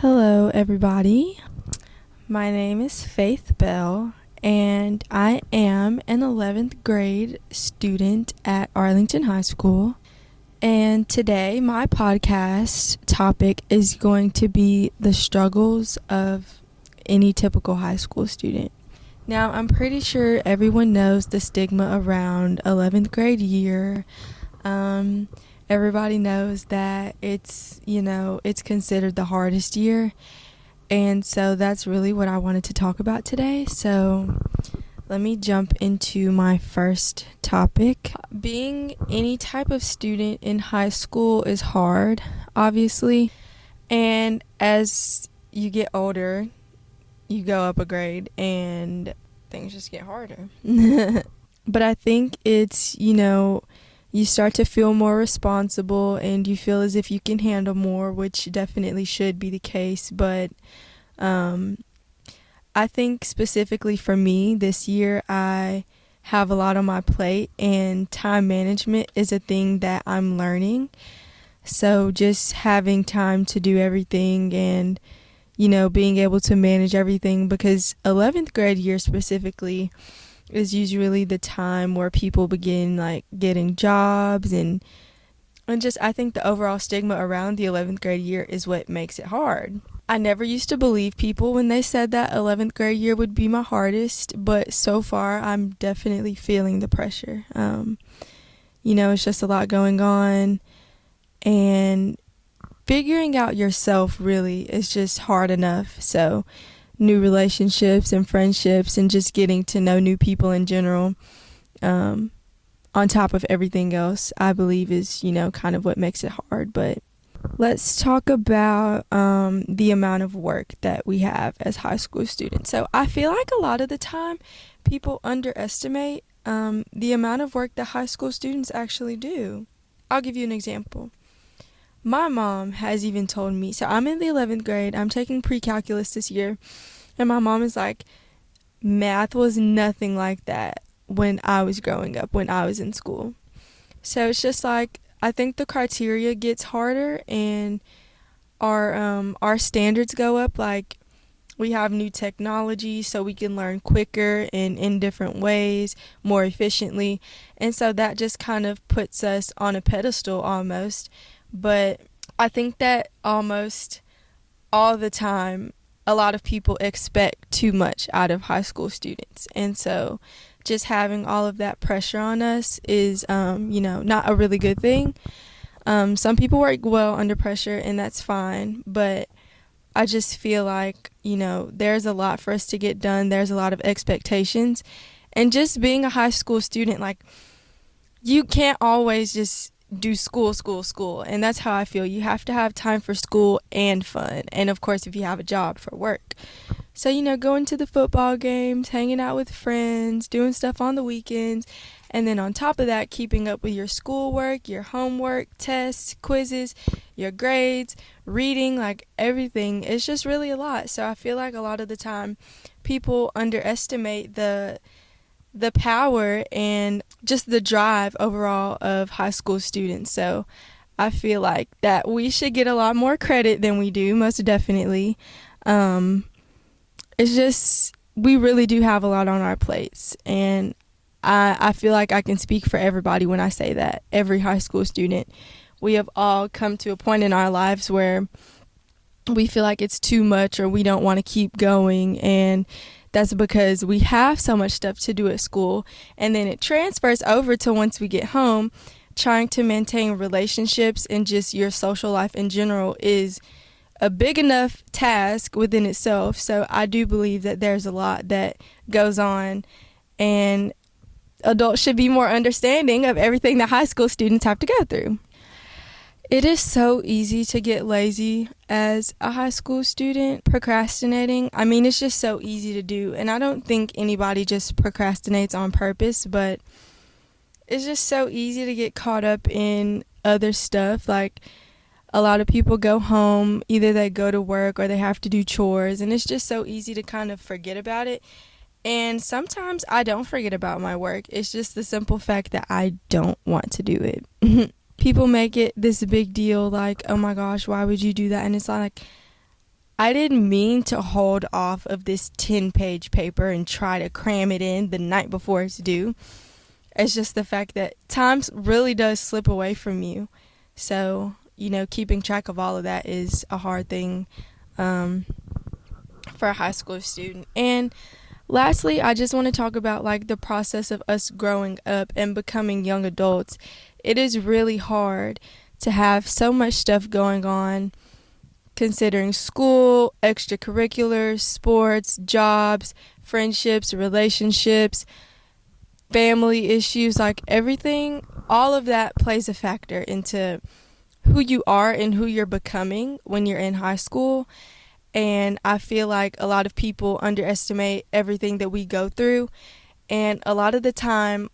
Hello, everybody. My name is Faith Bell, and I am an 11th grade student at Arlington High School. And today, my podcast topic is going to be the struggles of any typical high school student. Now, I'm pretty sure everyone knows the stigma around 11th grade year. Everybody knows that it's considered the hardest year. And so that's really what I wanted to talk about today. So let me jump into my first topic. Being any type of student in high school is hard, obviously. And as you get older, you go up a grade and things just get harder. But I think it's, you start to feel more responsible and you feel as if you can handle more, which definitely should be the case. But I think specifically for me this year, I have a lot on my plate and time management is a thing that I'm learning. So just having time to do everything and, being able to manage everything, because 11th grade year specifically is usually the time where people begin getting jobs and just I think the overall stigma around the 11th grade year is what makes it hard. I never used to believe people when they said that 11th grade year would be my hardest, but so far I'm definitely feeling the pressure. It's just a lot going on, and figuring out yourself really is just hard enough. So new relationships and friendships and just getting to know new people in general, on top of everything else, I believe is, kind of what makes it hard. But let's talk about the amount of work that we have as high school students. So I feel like a lot of the time people underestimate the amount of work that high school students actually do. I'll give you an example. My mom has even told me, so I'm in the 11th grade, I'm taking pre-calculus this year, and my mom is like, math was nothing like that when I was growing up, when I was in school. So it's just like, I think the criteria gets harder and our standards go up. Like, we have new technology so we can learn quicker and in different ways, more efficiently. And so that just kind of puts us on a pedestal almost. But I think that almost all the time, a lot of people expect too much out of high school students. And so just having all of that pressure on us is, not a really good thing. Some people work well under pressure, and that's fine. But I just feel like, there's a lot for us to get done. There's a lot of expectations. And just being a high school student, you can't always just do school. And that's how I feel. You have to have time for school and fun. And of course, if you have a job, for work. So, going to the football games, hanging out with friends, doing stuff on the weekends. And then on top of that, keeping up with your schoolwork, your homework, tests, quizzes, your grades, reading, everything. It's just really a lot. So I feel like a lot of the time people underestimate the power and just the drive overall of high school students. So I feel like that we should get a lot more credit than we do, most definitely. It's just, we really do have a lot on our plates. And I feel like I can speak for everybody when I say that. Every high school student, we have all come to a point in our lives where we feel like it's too much or we don't want to keep going, and that's because we have so much stuff to do at school, and then it transfers over to once we get home. Trying to maintain relationships and just your social life in general is a big enough task within itself. So I do believe that there's a lot that goes on, and adults should be more understanding of everything that high school students have to go through. It is so easy to get lazy as a high school student, procrastinating. I mean, it's just so easy to do. And I don't think anybody just procrastinates on purpose, but it's just so easy to get caught up in other stuff. Like, a lot of people go home, either they go to work or they have to do chores, and it's just so easy to kind of forget about it. And sometimes I don't forget about my work. It's just the simple fact that I don't want to do it. People make it this big deal, like, oh my gosh, why would you do that? And it's like, I didn't mean to hold off of this 10-page paper and try to cram it in the night before it's due. It's just the fact that time really does slip away from you. So, keeping track of all of that is a hard thing for a high school student. And lastly, I just want to talk about like the process of us growing up and becoming young adults. It is really hard to have so much stuff going on, considering school, extracurriculars, sports, jobs, friendships, relationships, family issues, like everything, all of that plays a factor into who you are and who you're becoming when you're in high school. And I feel like a lot of people underestimate everything that we go through. And a lot of the time,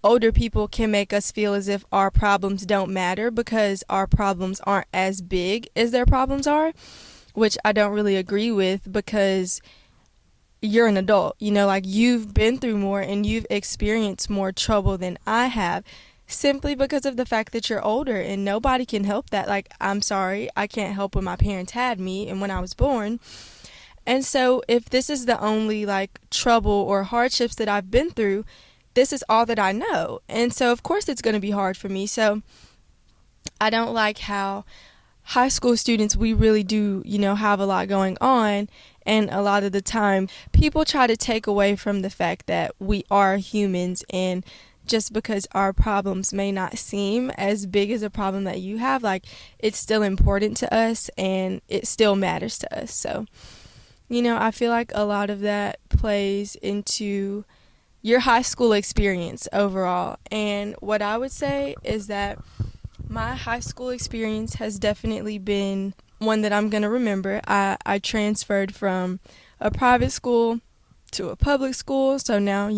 older people can make us feel as if our problems don't matter because our problems aren't as big as their problems are, which I don't really agree with, because you're an adult, like you've been through more and you've experienced more trouble than I have, simply because of the fact that you're older, and nobody can help that. Like, I'm sorry, I can't help when my parents had me and when I was born. And so if this is the only like trouble or hardships that I've been through, this is all that I know. And so of course it's going to be hard for me. So I don't like how high school students, we really do, have a lot going on. And a lot of the time, people try to take away from the fact that we are humans, and just because our problems may not seem as big as a problem that you have, like, it's still important to us and it still matters to us. So, I feel like a lot of that plays into your high school experience overall. And what I would say is that my high school experience has definitely been one that I'm going to remember. I transferred from a private school to a public school, so now,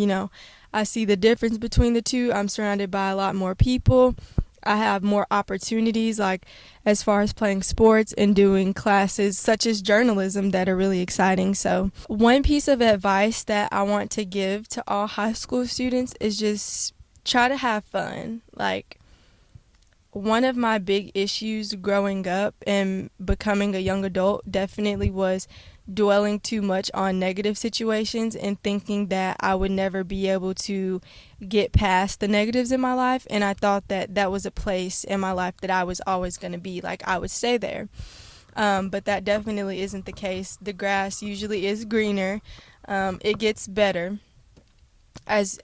I see the difference between the two. I'm surrounded by a lot more people. I have more opportunities, like as far as playing sports and doing classes such as journalism that are really exciting. So one piece of advice that I want to give to all high school students is just try to have fun. Like, one of my big issues growing up and becoming a young adult definitely was dwelling too much on negative situations and thinking that I would never be able to get past the negatives in my life. And I thought that that was a place in my life that I was always going to be, like I would stay there. But that definitely isn't the case. The grass usually is greener. It gets better as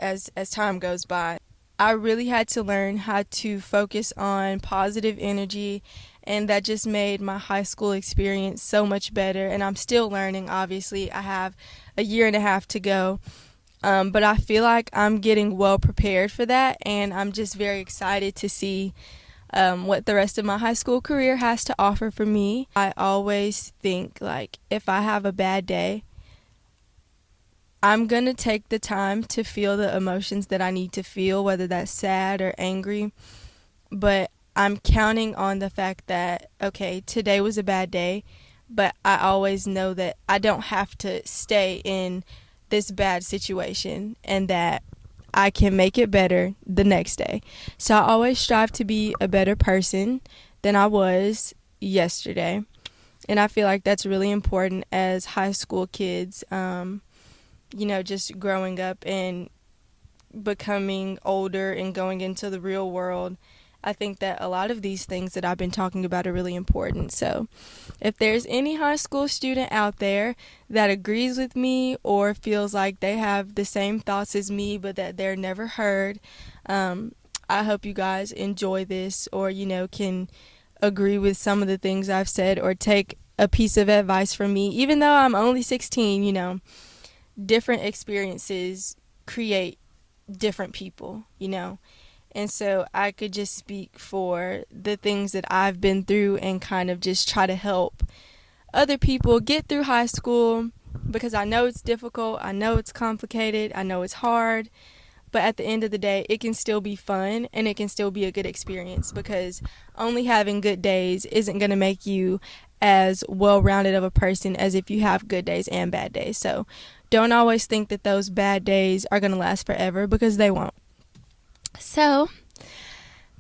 time goes by. I really had to learn how to focus on positive energy, and that just made my high school experience so much better. And I'm still learning, obviously. I have a year and a half to go, but I feel like I'm getting well prepared for that, and I'm just very excited to see what the rest of my high school career has to offer for me. I always think, like, if I have a bad day, I'm going to take the time to feel the emotions that I need to feel, whether that's sad or angry. But I'm counting on the fact that, okay, today was a bad day, but I always know that I don't have to stay in this bad situation and that I can make it better the next day. So I always strive to be a better person than I was yesterday. And I feel like that's really important as high school kids. Just growing up and becoming older and going into the real world. I think that a lot of these things that I've been talking about are really important. So if there's any high school student out there that agrees with me or feels like they have the same thoughts as me but that they're never heard, I hope you guys enjoy this, or, can agree with some of the things I've said or take a piece of advice from me. Even though I'm only 16, different experiences create different people, And so I could just speak for the things that I've been through and kind of just try to help other people get through high school, because I know it's difficult, I know it's complicated, I know it's hard, but at the end of the day, it can still be fun and it can still be a good experience, because only having good days isn't going to make you as well-rounded of a person as if you have good days and bad days. So don't always think that those bad days are going to last forever, because they won't. So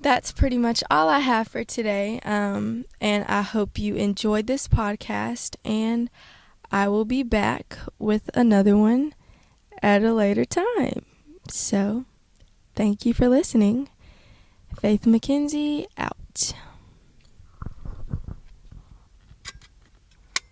That's pretty much all I have for today. And I hope you enjoyed this podcast. And I will be back with another one at a later time. So, thank you for listening. Faith Mckenzye out.